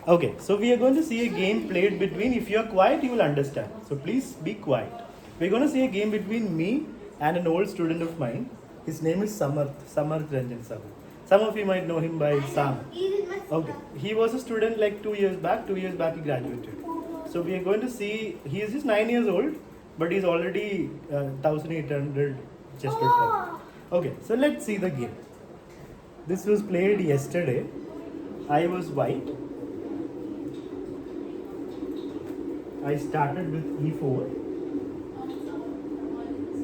Okay, so we are going to see a game played between, if you are quiet, you will understand. So please be quiet. We're going to see a game between me and an old student of mine. His name is Samarth Ranjan Sahu. Some of you might know him by Sam. Okay, he was a student like 2 years back. 2 years back he graduated. So we are going to see, he is just 9 years old, but he's already 1800 chest record. Okay, so let's see the game. This was played yesterday. I was white. I started with e4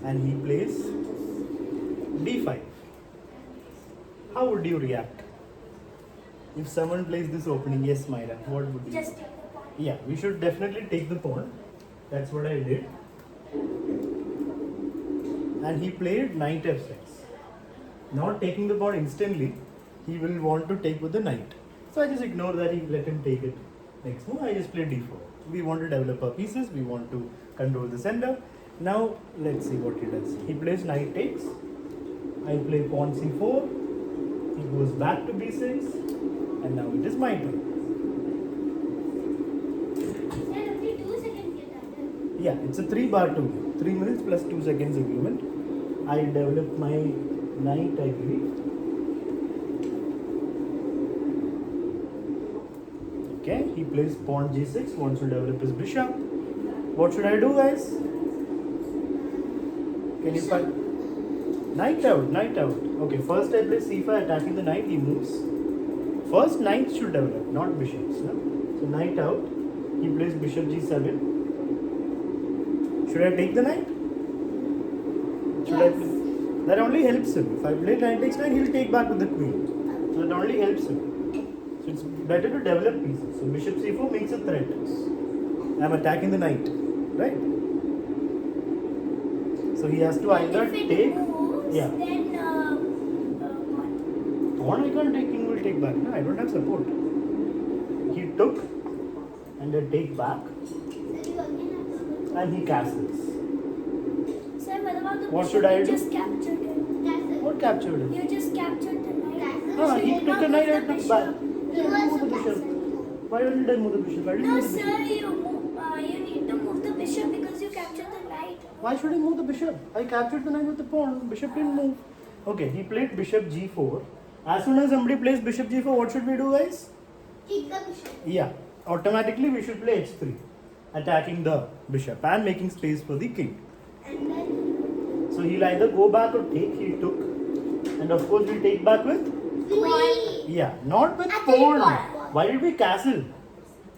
and he plays d5. How would you react? If someone plays this opening, yes Myra, what would you do? Just take the pawn. Yeah, we should definitely take the pawn. That's what I did. And he played knight f6. Not taking the pawn instantly, he will want to take with the knight. So I just ignore that, he let him take it. Next move, I just play d4. We want to develop our pieces, we want to control the center. Now, let's see what he does. He plays knight takes. I play pawn c4. He goes back to b6. And now it is my turn. Sir, only 2 seconds get done. Yeah, it's a 3 bar 2. 3 minutes plus 2 seconds agreement. I develop my knight, I believe. Okay, he plays pawn g6, wants to develop his bishop. What should I do, guys? Can you find? Knight out, knight out. Okay, first I play c5, attacking the knight, he moves. First, knight should develop, not bishops. No? So, knight out, he plays bishop g7. Should I take the knight? Should I play? That only helps him. If I play knight takes knight, he'll take back with the queen. So that only helps him. So it's better to develop pieces. So bishop c4 makes a threat. I'm attacking the knight, right? So he has to either If it take. moves, Yeah. then what? Pawn I can't take, king will take back. No, I don't have support. He took and then take back Sir, you again have to. and he castles. Sir, what about the What bishop? should I You do? just captured it. What captured him? You just captured the knight. No, So he you took not the knight, I move the took back. bishop. I didn't move the bishop. Why didn't I move the bishop? I didn't No, move the sir, bishop. you need to move the bishop because you captured the knight. Why should I move the bishop? I captured the knight with the pawn. Bishop didn't move. Okay, he played bishop g4. As soon as somebody plays bishop g4, what should we do, guys? Kick the bishop. Yeah, automatically we should play h3, attacking the bishop and making space for the king. And then So he'll either go back or take. He took, and of course we'll take back with. queen. Yeah, not with I think pawn. pawn. Why did we castle?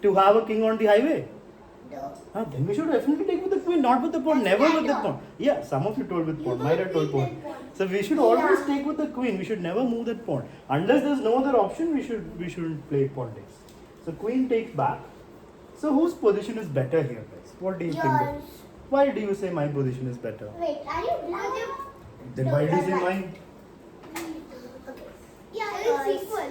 To have a king on the highway. No. Then we should definitely take with the queen, not with the pawn, That's never with the right. pawn. Yeah, some of you told with You pawn, don't Myra told take pawn. that pawn. So we should always Yeah. take with the queen. We should never move that pawn. Unless there's no other option, we shouldn't play pawn takes. So queen takes back. So whose position is better here, guys? What do you think? Yours. Why do you say my position is better? Wait, are you black? Then why do you say mine? Okay. Yeah, it's equal.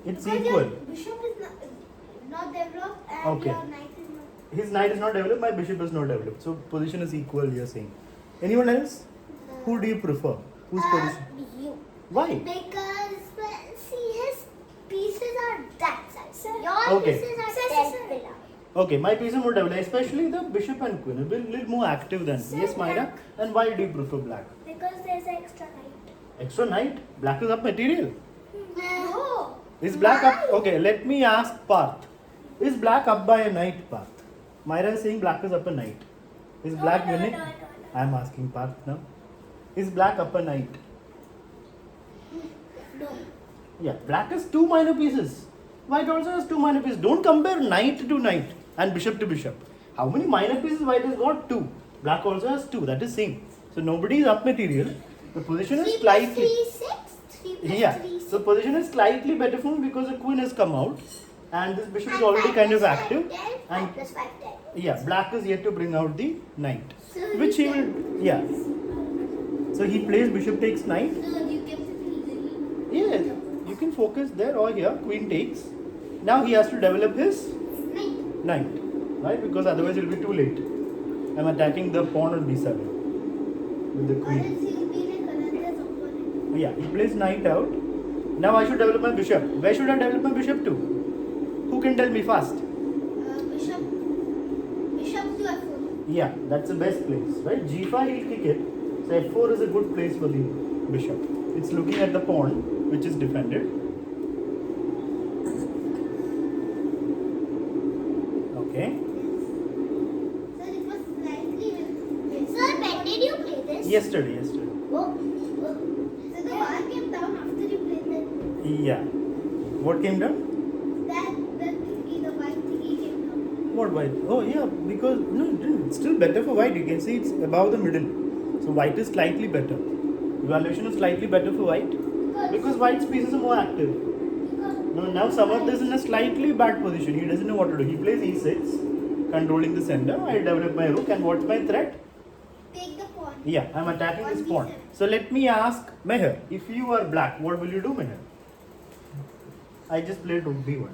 It's Because equal. your bishop is not developed and Okay. your knight is not. His knight is not developed, my bishop is not developed. So position is equal, you're saying. Anyone else? Who do you prefer? Whose position? You. Why? Because see his pieces are that size. Your Okay. pieces are that big. Okay, my piece is more developed, especially the bishop and queen. A little more active than. Sir, Yes, Myra. And why do you prefer black? Because there's an extra knight. Extra knight? Black is up material. No. Is black up? Okay, let me ask Parth. Is black up by a knight, Parth? Myra is saying black is up a knight. Is black no, winning? no. I am asking Parth now. Is black up a knight? No. Yeah, black has 2 minor pieces. White also has 2 minor pieces. Don't compare knight to knight and bishop to bishop. How many minor pieces white has got? 2. Black also has 2. That is same. So nobody is up material. The position is 3 plus slightly. 3 is 6. 3 plus Yeah. 3 is So position is slightly better for me because the queen has come out and this bishop is already kind of active. 5 And plus 5, 10. yeah, black is yet to bring out the knight. So Which he will. Yeah. So he plays bishop takes knight. So you kept it easily. Yeah. You can focus there or here. Queen takes. Now he has to develop his Knight. knight, right? Because otherwise it will be too late. I'm attacking the pawn on b7 with the Or queen. else he'll be like another opponent. Yeah, he plays knight out. Now I should develop my bishop. Where should I develop my bishop to? Who can tell me fast? Bishop to f4. Yeah, that's the best place, right? G5 he'll kick it. So f4 is a good place for the bishop. It's looking at the pawn, which is defended. Okay. Sir, it was slightly. Sir, when did you play this? Yesterday. Oh. So the one came down after you played that. Yeah. What came down? That thingy, the white thingy came down. What white? Oh yeah, because no, it didn't. It's still better for white. You can see it's above the middle. So white is slightly better. Evaluation is slightly better for white because white's pieces are more active. Now Samarth is in a slightly bad position. He doesn't know what to do. He plays e6, controlling the center. I develop my rook, and what's my threat? Take the pawn. Yeah, I'm attacking this pawn. 1b7. So let me ask Meher, if you are black, what will you do, Meher? I just played rook b1.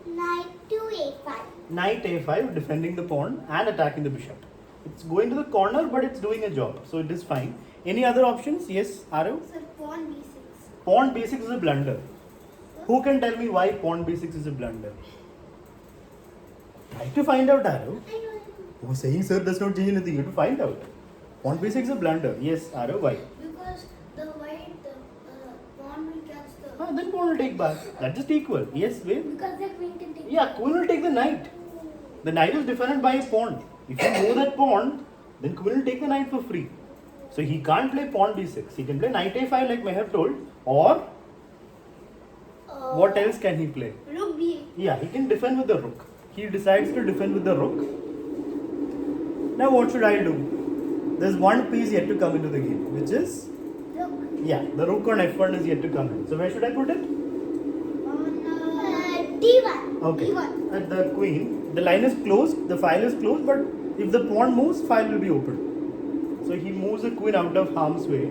Knight to a5. Knight a5, defending the pawn and attacking the bishop. It's going to the corner, but it's doing a job, so it is fine. Any other options? Yes, Arav? Sir, pawn b6. Pawn b6 is a blunder. Who can tell me why pawn b6 is a blunder? I have to find out, Arav. I know. Oh, saying sir does not change anything. You have to find out. Pawn b6 is a blunder. Yes, Arav, why? Because the white pawn will catch the. Then pawn will take back. That's just equal. Yes, wait. Because the queen can take. Yeah, queen will take the knight. The knight is defended by a pawn. If you move that pawn, then queen will take the knight for free. So he can't play pawn b6. He can play knight a5 like Meher told. Or what else can he play? Rook b8. Yeah, he can defend with the rook. He decides to defend with the rook. Now what should I do? There's one piece yet to come into the game, which is, Rook. yeah, the rook on f1 is yet to come in. So where should I put it? On d1. Okay. d1. At the queen, the line is closed, the file is closed, but if the pawn moves, file will be open. So he moves the queen out of harm's way.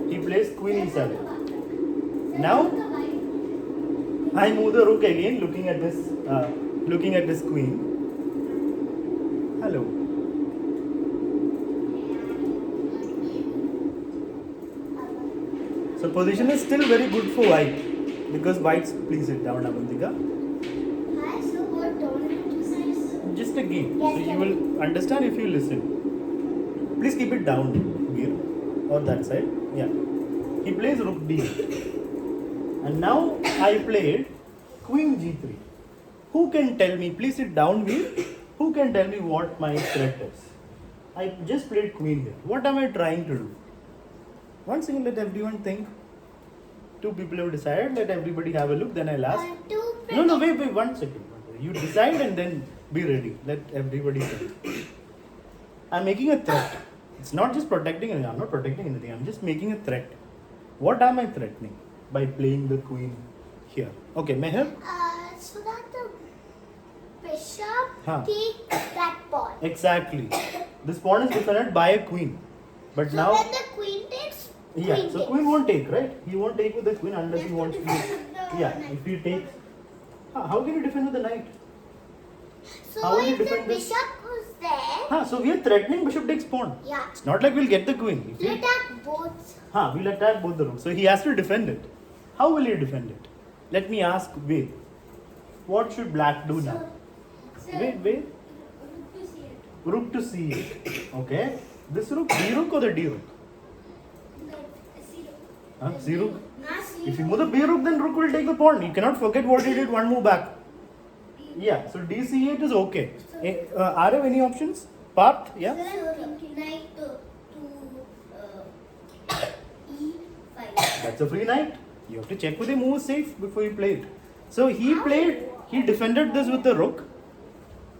He plays queen e7. Now I move the rook again, looking at this queen. Hello. So position is still very good for white because white's, please sit down, Avantika. Hi, so what don't you say? Just a game. So Yes, you sir. will understand if you listen. Please keep it down, Veer, or that side. Yeah. He plays rook d8. And now I played queen g3. Who can tell me, please sit down, Veer. Who can tell me what my threat is? I just played queen here. What am I trying to do? Once again, let everyone think. Two people have decided. Let everybody have a look. Then I'll ask. No, wait, 1 second. You decide and then be ready. Let everybody think. I'm making a threat. It's not just protecting anything. I'm not protecting anything. I'm just making a threat. What am I threatening by playing the queen here? Okay, Meher. So that the bishop Huh. takes that pawn. Exactly. This pawn is defended by a queen. But So now, when the queen takes, yeah, so takes. queen won't take, right? He won't take with the queen unless he He has to wants to. defend with the Yeah, knight. if he takes. How can you defend with the knight? So How will you if the defend this? bishop was there, So we are threatening bishop takes pawn. yeah, It's not like we'll get the queen. If you he, attack both. we'll attack both the rooks. So he has to defend it. How will he defend it? Let me ask Ved. What should black do now? Ved. Rook to c8. Okay. This rook, d rook or the d rook? C rook. If you move the b rook, then rook will take the pawn. You cannot forget what he did one move back. Yeah. So d c8 is okay. Are there any options? Path? Yeah. Knight to e5. That's a free knight. You have to check whether the move is safe before you play it. So he defended this with the rook.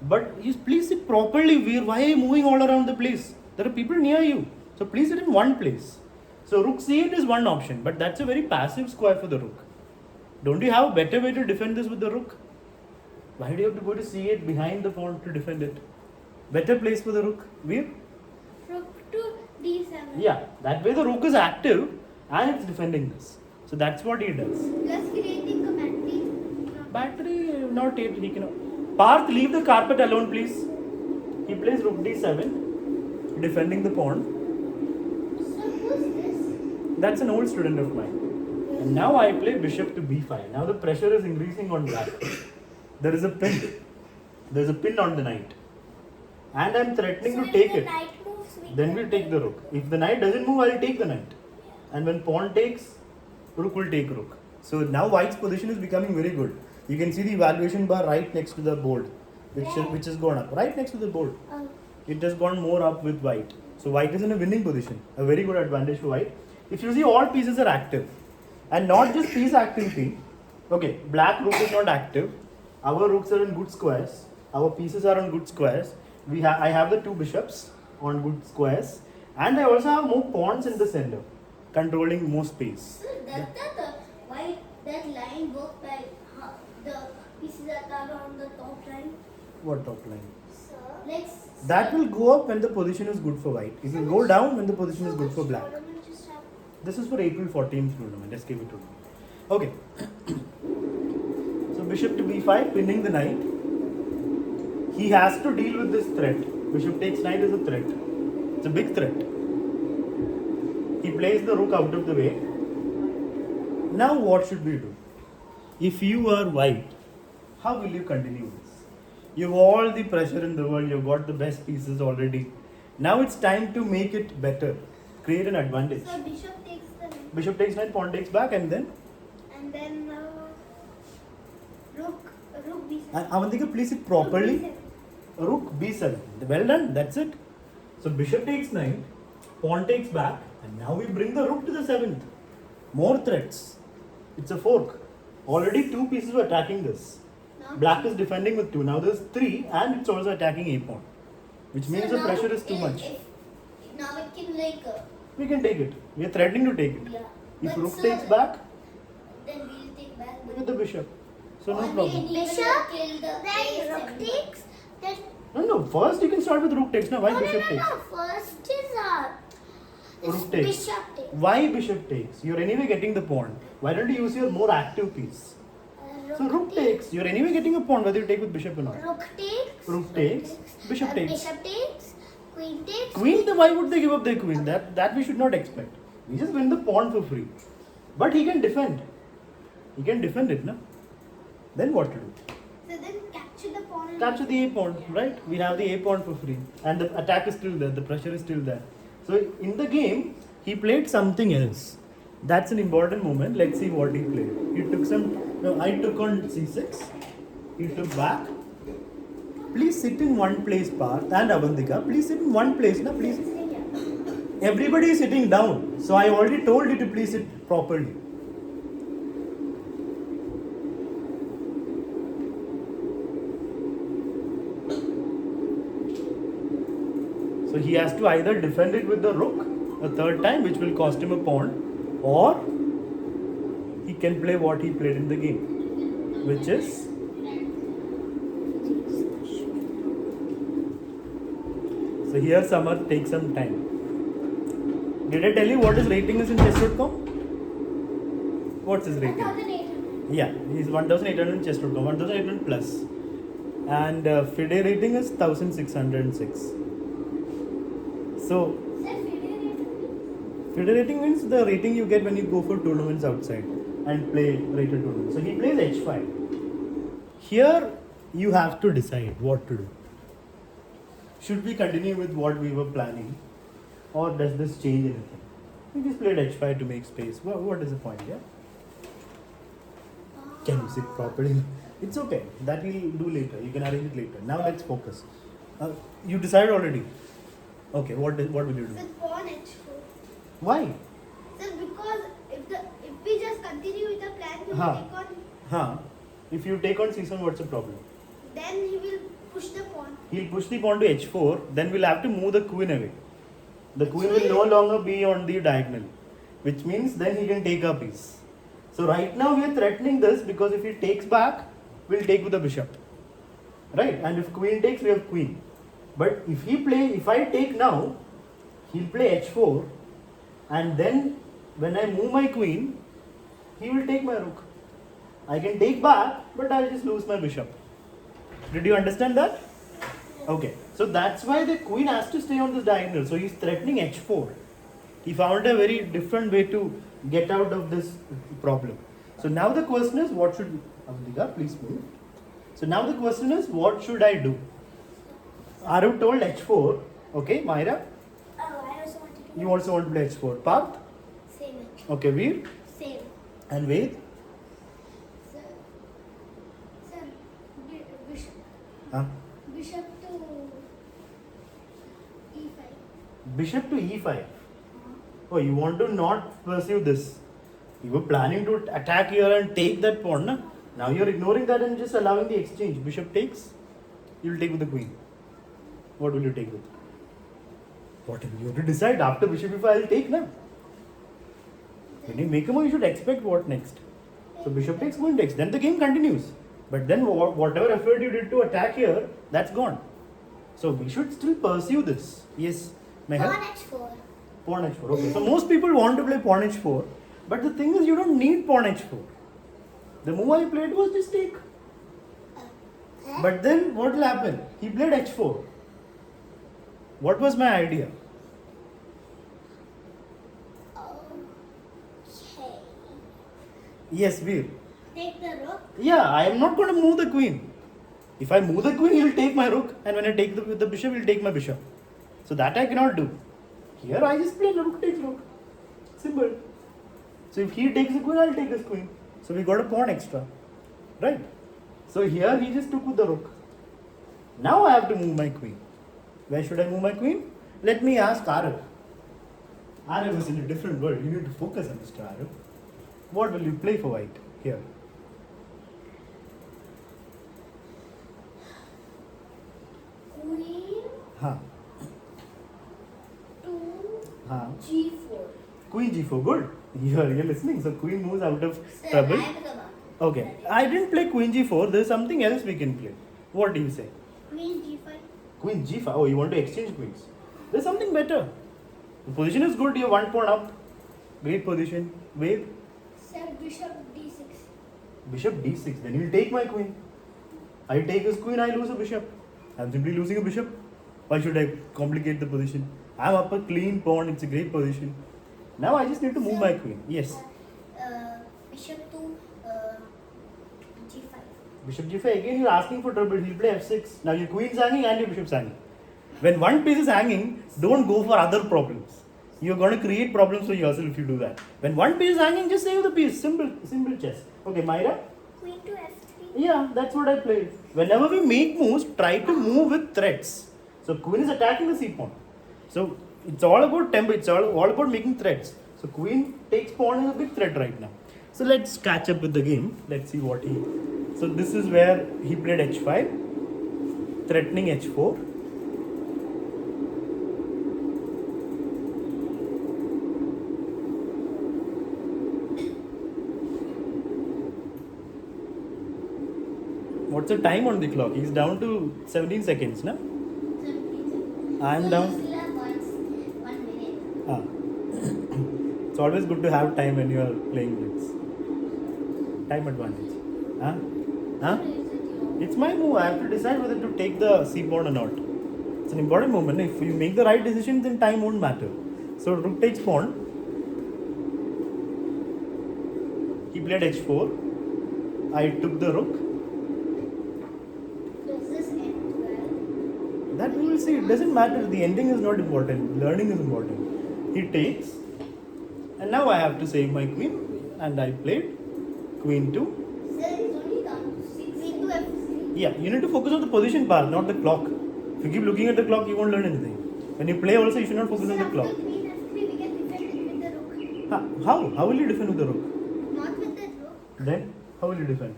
But you please sit properly, Veer. Why are you moving all around the place? There are people near you. So please sit in one place. So rook c8 is one option, but that's a very passive square for the rook. Don't you have a better way to defend this with the rook? Why do you have to go to c8 behind the pawn to defend it? Better place for the rook, Veer? Rook to d7. Yeah, that way the rook is active and it's defending this. So that's what he does. Plus creating a matrix battery not it. He cannot. Parth, leave the carpet alone, please. He plays rook d7, defending the pawn. So who's this? That's an old student of mine. And now I play bishop to b5. Now the pressure is increasing on black. There is a pin. There is a pin on the knight. And I'm threatening to take it. Knight moves, Then we'll take the rook. If the knight doesn't move, I'll take the knight. And when pawn takes, rook will take rook. So now white's position is becoming very good. You can see the evaluation bar right next to the board, which has gone up. Right next to the board. It has gone more up with white. So white is in a winning position. A very good advantage for white. If you see, all pieces are active. And not just piece activity. Okay, black rook is not active. Our rooks are in good squares. Our pieces are on good squares. I have the two bishops on good squares. And I also have more pawns in the center, controlling more space. So why that line work by the pieces that are on the top line? What top line? So let's. That will go up when the position is good for white. It will go down when the position is good for black. This is for April 14th tournament, SKB tournament. Okay. So bishop to b5, pinning the knight. He has to deal with this threat. Bishop takes knight is a threat. It's a big threat. He plays the rook out of the way. Now what should we do? If you are white, how will you continue this? You have all the pressure in the world. You've got the best pieces already. Now it's time to make it better. Create an advantage. So bishop takes the knight. Bishop takes knight, pawn takes back, and then rook b7. and Avantika, place it properly. Rook b7. Well done. That's it. So bishop takes knight, pawn takes back, and now we bring the rook to the 7th. More threats. It's a fork. Already two pieces were attacking this. Black is defending with 2. Now there's 3, and it's also attacking a pawn, which means the pressure is too much. Now it can We can take it. We are threatening to take it. Yeah. If But rook sir, takes back, then we'll take back with the bishop. So no Only problem. Bishop, then rook takes. Then No. First you can start with rook takes. Now why bishop takes? First is Rook takes. bishop takes. Why bishop takes? You're anyway getting the pawn. Why don't you use your more active piece? So rook takes. You're anyway getting a pawn whether you take with bishop or not. Rook takes. Rook takes. Bishop takes. Bishop takes. Queen takes. Queen, why would they give up their queen? That we should not expect. We just win the pawn for free. But he can defend. He can defend it, no? Then what to do? So then capture the pawn. Capture the a pawn, right? We have the a pawn for free. And the attack is still there. The pressure is still there. So in the game, he played something else. That's an important moment. Let's see what he played. He took I took on c6. He took back. Please sit in one place, Parth and Avantika. Please sit in one place, na? Please. Everybody is sitting down. So I already told you to please sit properly. So he has to either defend it with the rook a third time, which will cost him a pawn, or he can play what he played in the game, which is so here Samarth takes some time. Did I tell you what his rating is in chess.com? What's his rating? 1800. Yeah, he's 1800 in chess.com, 1800 plus. And FIDE rating is 1606. So, FIDE rating means the rating you get when you go for tournaments outside and play rated tournaments. So he plays h5. Here you have to decide what to do. Should we continue with what we were planning, or does this change anything? We just played h5 to make space. What is the point? Yeah. Can you sit properly? It's okay. That we'll do later. You can arrange it later. Now let's focus. You decided already. Okay. What will you do? With pawn h4. Why? Sir, because if we just continue with the plan, he will take on. If you take on c7, what's the problem? Then he will push the pawn. He'll push the pawn to h4. Then we'll have to move the queen away. The queen will no longer be on the diagonal, which means then he can take our piece. So right now we are threatening this because if he takes back, we'll take with the bishop. Right? And if queen takes, we have queen. But if I take now, he'll play h4, and then when I move my queen, he will take my rook. I can take back, but I'll just lose my bishop. Did you understand that? Okay, so that's why the queen has to stay on this diagonal. So he's threatening h4. He found a very different way to get out of this problem. So now the question is, what should Avnika, please move. So now the question is, what should I do? Arav told h4. Okay, Myra, Oh, I also want to do you also want to play h4. Parth? same. Okay, Veer Same. and Ved. Sir, sir, bishop, Huh? bishop to e5. Bishop to e5. Oh, you want to not pursue this. You were planning to attack here and take that pawn. Na? Now you're ignoring that and just allowing the exchange. Bishop takes. You'll take with the queen. What will you take with? What you have to decide after bishop e5. I'll take now. When you make a move, you should expect what next. So bishop takes, queen takes. Then the game continues. But then whatever effort you did to attack here, that's gone. So we should still pursue this. Yes, Meher? Pawn h4. Pawn h4. Okay. So most people want to play pawn h4, but the thing is you don't need pawn h4. The move I played was just take. But then what will happen? He played h4. What was my idea? Okay. Yes, Veer. Take the rook. Yeah, I am not going to move the queen. If I move the queen, he will take my rook, and when I take the bishop, he will take my bishop. So that I cannot do. Here I just play rook takes rook. Simple. So if he takes the queen, I'll take his queen. So we got a pawn extra. Right? So here he just took with the rook. Now I have to move my queen. Where should I move my queen? Let me ask Arav. Arav is in a different world. You need to focus on Mr. Arav. What will you play for white here? Queen Huh. to Huh. g4. Queen g4, good. You're listening. So queen moves out of Sir, trouble. I am the one. Okay, I didn't play queen g4. There's something else we can play. What do you say? Queen g5. Queen g5. Oh, you want to exchange queens? There's something better. The position is good. You're one pawn up. Great position. Wait. Sir, bishop d6. Bishop d6. Then he'll take my queen. I take his queen. I lose a bishop. I'm simply losing a bishop. Why should I complicate the position? I'm up a clean pawn. It's a great position. Now I just need to move my queen. Yes. Bishop to g5. Bishop g5. Again, you're asking for trouble. He'll play f6. Now your queen's hanging and your bishop's hanging. When one piece is hanging, don't go for other problems. You're going to create problems for yourself if you do that. When one piece is hanging, just save the piece. Simple chess. Okay, Myra? Queen to f3. Yeah, that's what I played. Whenever we make moves, try to move with threats. So queen is attacking the c pawn. So it's all about tempo. It's all about making threats. So queen takes pawn is a big threat right now. So let's catch up with the game. Let's see what he. So this is where he played h5, threatening h4. What's the time on the clock? He's down to 17 seconds, no? I'm So down. you still have 1 minute. Ah. It's always good to have time when you are playing blitz. Time advantage. Huh? Huh? It's my move. I have to decide whether to take the c pawn or not. It's an important moment. If you make the right decision, then time won't matter. So rook takes pawn. He played h4. I took the rook. Does this end well? That we will see. It doesn't matter. The ending is not important. Learning is important. He takes. And now I have to save my queen. And I played queen to. Sir, it's only down to 6. Queen to f3. Yeah, you need to focus on the position part, not the clock. If you keep looking at the clock, you won't learn anything. When you play also, you should not focus on the clock. After queen f3, we can defend it with the rook. How? How will you defend with the rook? Not with the rook. Then, how will you defend?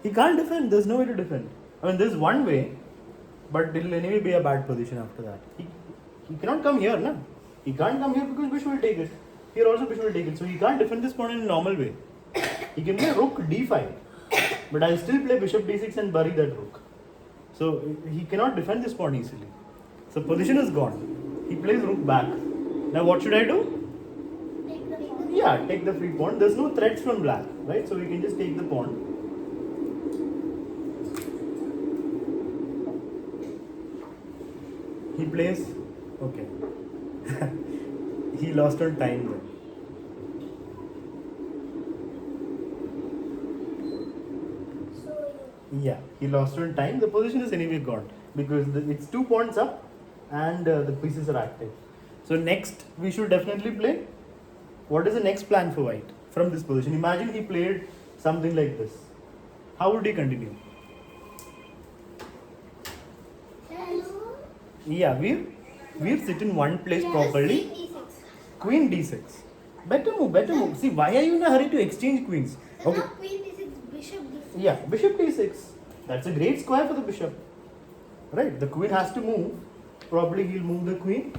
He can't defend. There's no way to defend. I mean, there's one way, but it'll anyway be a bad position after that. He cannot come here, no? He can't come here because bishop will take it. Here also bishop will take it. So he can't defend this pawn in a normal way. He can play rook d5, but I'll still play bishop d6 and bury that rook. So he cannot defend this pawn easily. So position is gone. He plays rook back. Now what should I do? Take the pawn. Yeah, Yeah, take the free pawn. There's no threats from black, right? So we can just take the pawn. He plays. Okay. He lost on time then. So Yeah, he lost on time. The position is anyway gone because it's 2 pawns up and the pieces are active. So next we should definitely play. What is the next plan for white from this position? Imagine he played something like this. How would he continue? hello. Yeah, we'll sit in one place properly. Queen d6. Better move, better move. See, why are you in a hurry to exchange queens? Okay. Not queen d6, bishop d6. Yeah, bishop d6. That's a great square for the bishop. Right, the queen has to move. Probably he'll move the queen.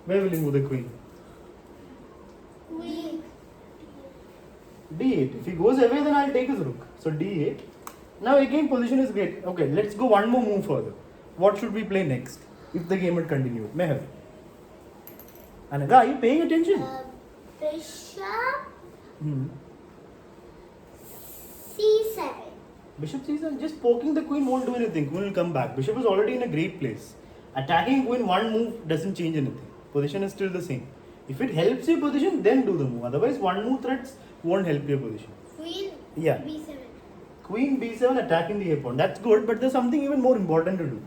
Where will he move the queen? Queen. d8. If he goes away, then I'll take his rook. So d8. Now again position is great. Okay, let's go one more move further. What should we play next if the game had continued? Meher. Anaga, are you paying attention? Bishop Hmm. c7. Bishop c7, just poking the queen won't do anything. Queen will come back. Bishop is already in a great place. Attacking queen one move doesn't change anything. Position is still the same. If it helps your position, then do the move. Otherwise, one move threats won't help your position. Queen Yeah. b7. Queen b7 attacking the a pawn. That's good, but there's something even more important to do.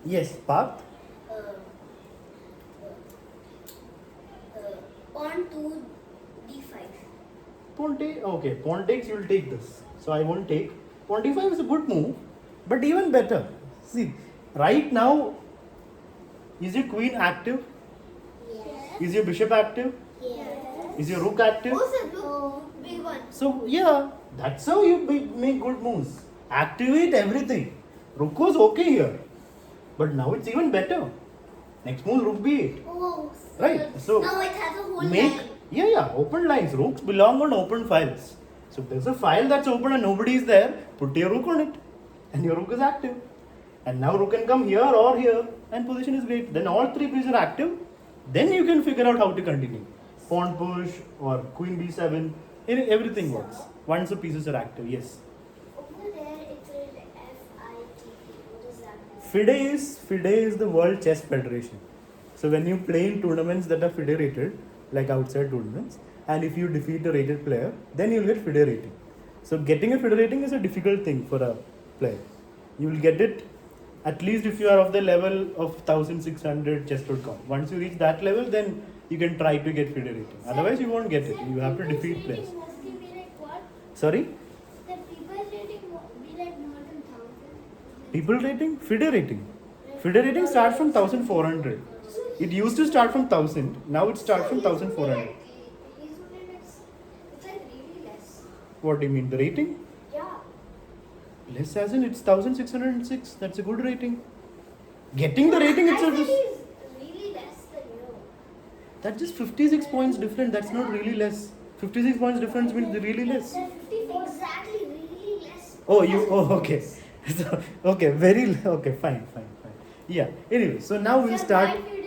Yes, Parth. Pawn to d5. Pawn take. Okay, pawn takes. You will take this. So I won't take. Pawn d5 is a good move, but even better. See, right now, is your queen active? Yes. Is your bishop active? Yes. Is your rook active? Also, look, big one. So yeah, that's how you make good moves. Activate everything. Rook was okay here, but now it's even better. Next move, rook b8. Oh, Right, so now it has a whole Make line. open lines. Rooks belong on open files. So if there's a file that's open and nobody is there, put your rook on it, and your rook is active. And now rook can come here or here, and position is great. Then all three pieces are active. Then you can figure out how to continue. Pawn push or queen b7. Everything works once the pieces are active. Yes. Over there, it says FIT. What is that? FIDE is the World Chess Federation. So when you play in tournaments that are FIDE rated, like outside tournaments, and if you defeat a rated player, then you'll get FIDE rating. So getting a FIDE rating is a difficult thing for a player. You will get it at least if you are of the level of 1600 chess.com. Once you reach that level, then you can try to get FIDE rating. Otherwise, you won't get it. You have to defeat players. Mostly be like what? Sorry? The people's rating be like more than 1000. People rating? FIDE rating. FIDE rating starts from 1400. It used to start from 1000. Now it starts from 1400. It's like really less. What do you mean? The rating? Yeah. Less as in it's 1606. That's a good rating. Getting the rating itself is. is really less than you. That's just 56 points different. That's not really less. 56 points difference means really less. Exactly, really less. Oh, you. Oh, okay. So, okay, very. Okay, fine. Yeah. Anyway, so now we'll So start. my